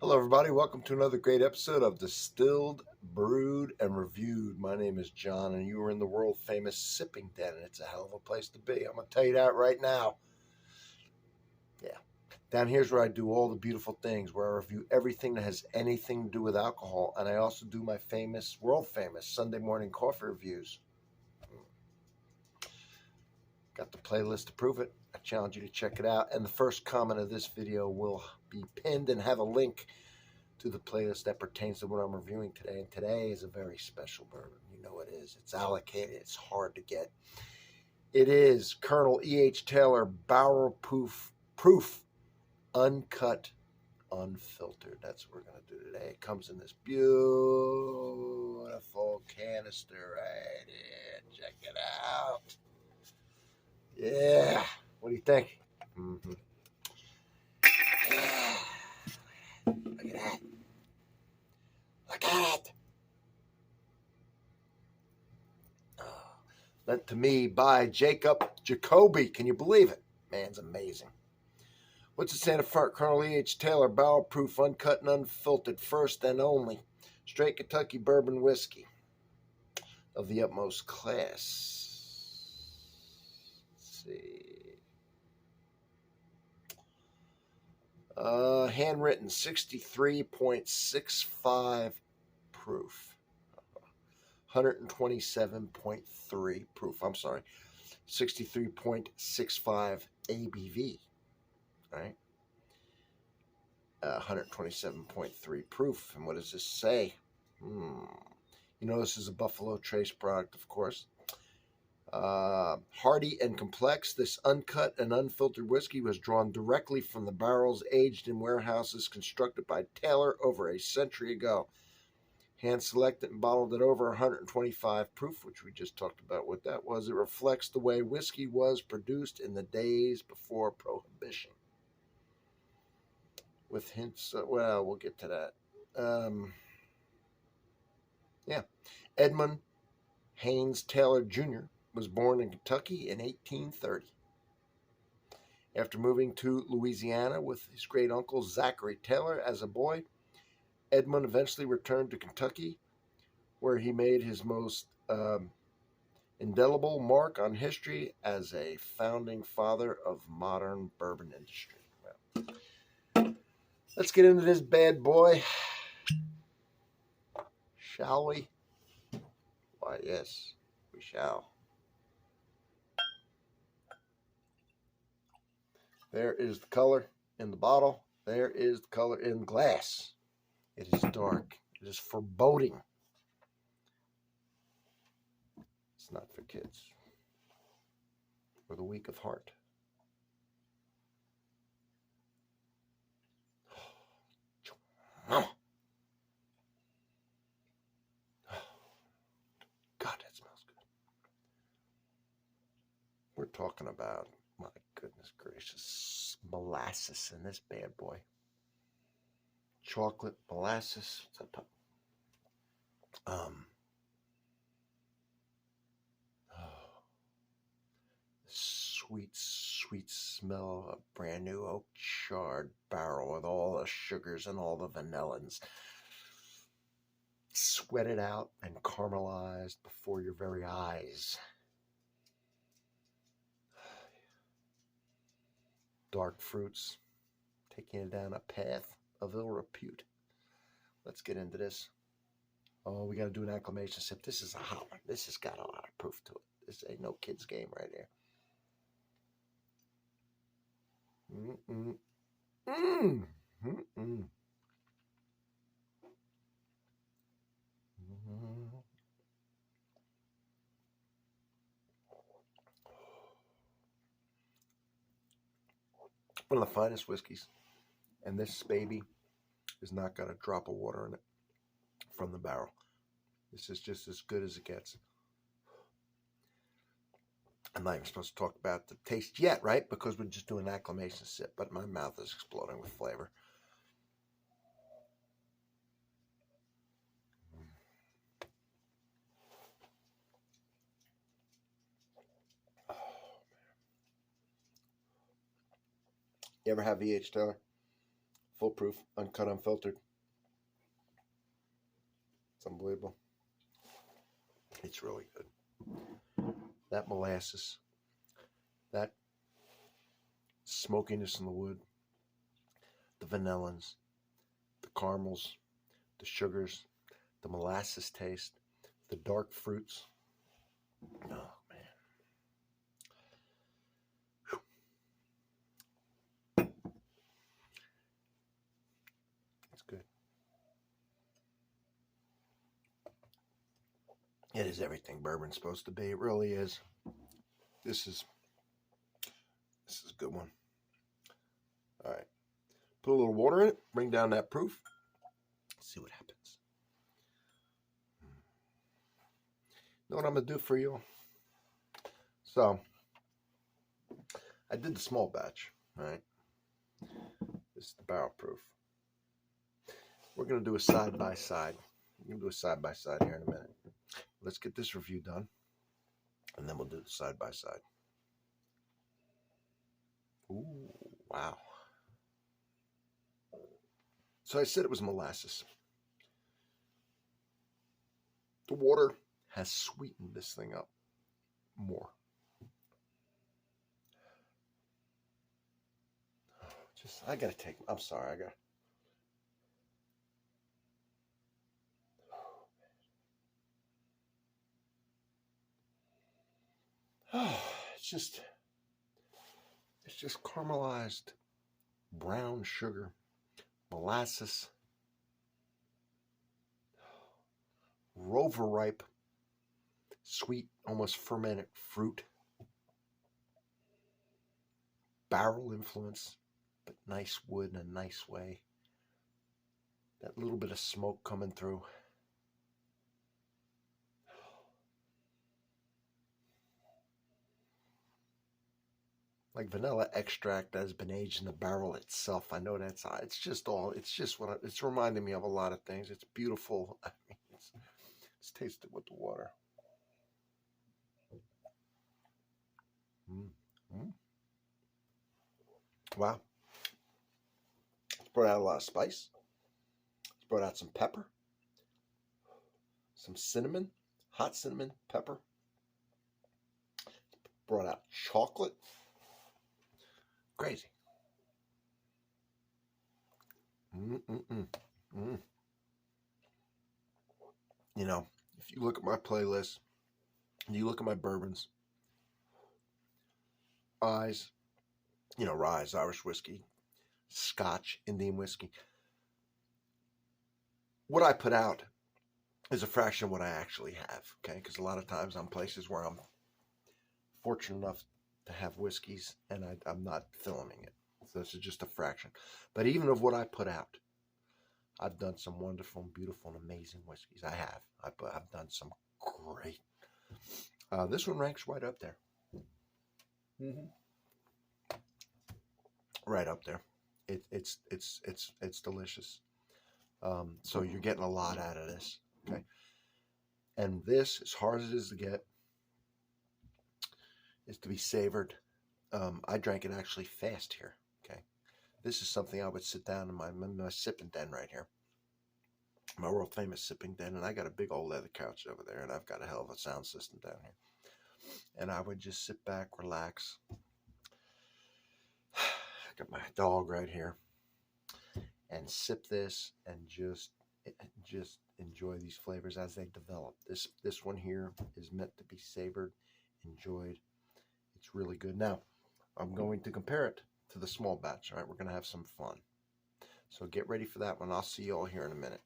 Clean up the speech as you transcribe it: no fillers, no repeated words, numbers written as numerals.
Hello, everybody. Welcome to another great episode of Distilled, Brewed, and Reviewed. My name is John, and you are in the world-famous Sipping Den, and it's a hell of a place to be. I'm going to tell you that right now. Yeah. Down here's where I do all the beautiful things, where I review everything that has anything to do with alcohol, and I also do my famous, world-famous Sunday morning coffee reviews. Got the playlist to prove it. I challenge you to check it out, and the first comment of this video will be pinned and have a link to the playlist that pertains to what I'm reviewing today. And today is a very special bourbon. You know it is. It's allocated. It's hard to get. It is Colonel E.H. Taylor Barrel Proof Uncut Unfiltered. That's what we're going to do today. It comes in this beautiful canister right here. Check it out. Yeah. What do you think? Mm-hmm. Yeah. Look at that. Look at it. Oh, lent to me by Jacob Jacoby. Can you believe it? Man's amazing. What's it saying in front? Colonel E.H. Taylor, barrel proof, uncut and unfiltered, first and only. Straight Kentucky bourbon whiskey of the utmost class. Let's see. Handwritten 63.65 proof. 127.3 proof. I'm sorry. 63.65 ABV. Right? 127.3 proof. And what does this say? You know, this is a Buffalo Trace product, of course. Hearty and complex, this uncut and unfiltered whiskey was drawn directly from the barrels aged in warehouses constructed by Taylor over a century ago. Hand-selected and bottled at over 125 proof, which we just talked about what that was. It reflects the way whiskey was produced in the days before Prohibition. With hints, well, we'll get to that. Edmund Haynes Taylor Jr. was born in Kentucky in 1830. After moving to Louisiana with his great uncle Zachary Taylor as a boy, Edmund eventually returned to Kentucky, where he made his most indelible mark on history as a founding father of modern bourbon industry. Well, let's get into this bad boy, shall we? Why, yes, we shall. There is the color in the bottle. There is the color in the glass. It is dark. It is foreboding. It's not for kids or the weak of heart. God, that smells good. We're talking about, my goodness gracious, molasses in this bad boy. Chocolate, molasses. Sweet, sweet smell of brand new oak charred barrel with all the sugars and all the vanillins sweated out and caramelized before your very eyes. Dark fruits taking it down a path of ill repute. Let's get into this. Oh, we got to do an acclamation sip. This is a hot one. This has got a lot of proof to it. This ain't no kid's game right here. One of the finest whiskeys, and this baby has not got a drop of water in it from the barrel. This is just as good as it gets. I'm not even supposed to talk about the taste yet, right? Because we're just doing an acclamation sip, but my mouth is exploding with flavor. You ever have E.H. Taylor? foolproof, uncut, unfiltered. It's unbelievable. It's really good. That molasses, that smokiness in the wood, the vanillins, the caramels, the sugars, the molasses taste, the dark fruits. Oh, man. Whew. It's good. It is everything bourbon's supposed to be. It really is. This is a good one. All right. Put a little water in it. Bring down that proof. See what happens. Know what I'm going to do for you? So, I did the small batch. All right. This is the barrel proof. We're going to do a side-by-side. We're going to do a side-by-side here in a minute. Let's get this review done, and then we'll do the side-by-side. Ooh, wow. So I said it was molasses. The water has sweetened this thing up more. I got to take, I'm sorry, it's just caramelized brown sugar, molasses, rover ripe, sweet, almost fermented fruit, barrel influence, but nice wood in a nice way. That little bit of smoke coming through. Like vanilla extract that has been aged in the barrel itself. I know it's just what it's reminding me of a lot of things. It's beautiful. I mean, it's tasted with the water. Wow. It's brought out a lot of spice. It's brought out some pepper, some cinnamon, hot cinnamon, pepper. Brought out chocolate. Crazy. You know, if you look at my playlist, and you look at my bourbons, rye, Irish whiskey, Scotch, Indian whiskey, what I put out is a fraction of what I actually have, okay? Because a lot of times I'm places where I'm fortunate enough to have whiskeys, and I'm not filming it. So this is just a fraction. But even of what I put out, I've done some wonderful and beautiful and amazing whiskeys. I have. I've done some great. This one ranks right up there. Right up there. It's delicious. So you're getting a lot out of this. Okay. And this, as hard as it is to get, is to be savored. I drank it actually fast here. Okay. This is something I would sit down in my sipping den right here. My world famous sipping den, and I got a big old leather couch over there, and I've got a hell of a sound system down here. And I would just sit back, relax. I got my dog right here, and sip this, and just enjoy these flavors as they develop. This one here is meant to be savored, enjoyed. It's really good. Now, I'm going to compare it to the small batch. All right, we're going to have some fun. So get ready for that one. I'll see you all here in a minute.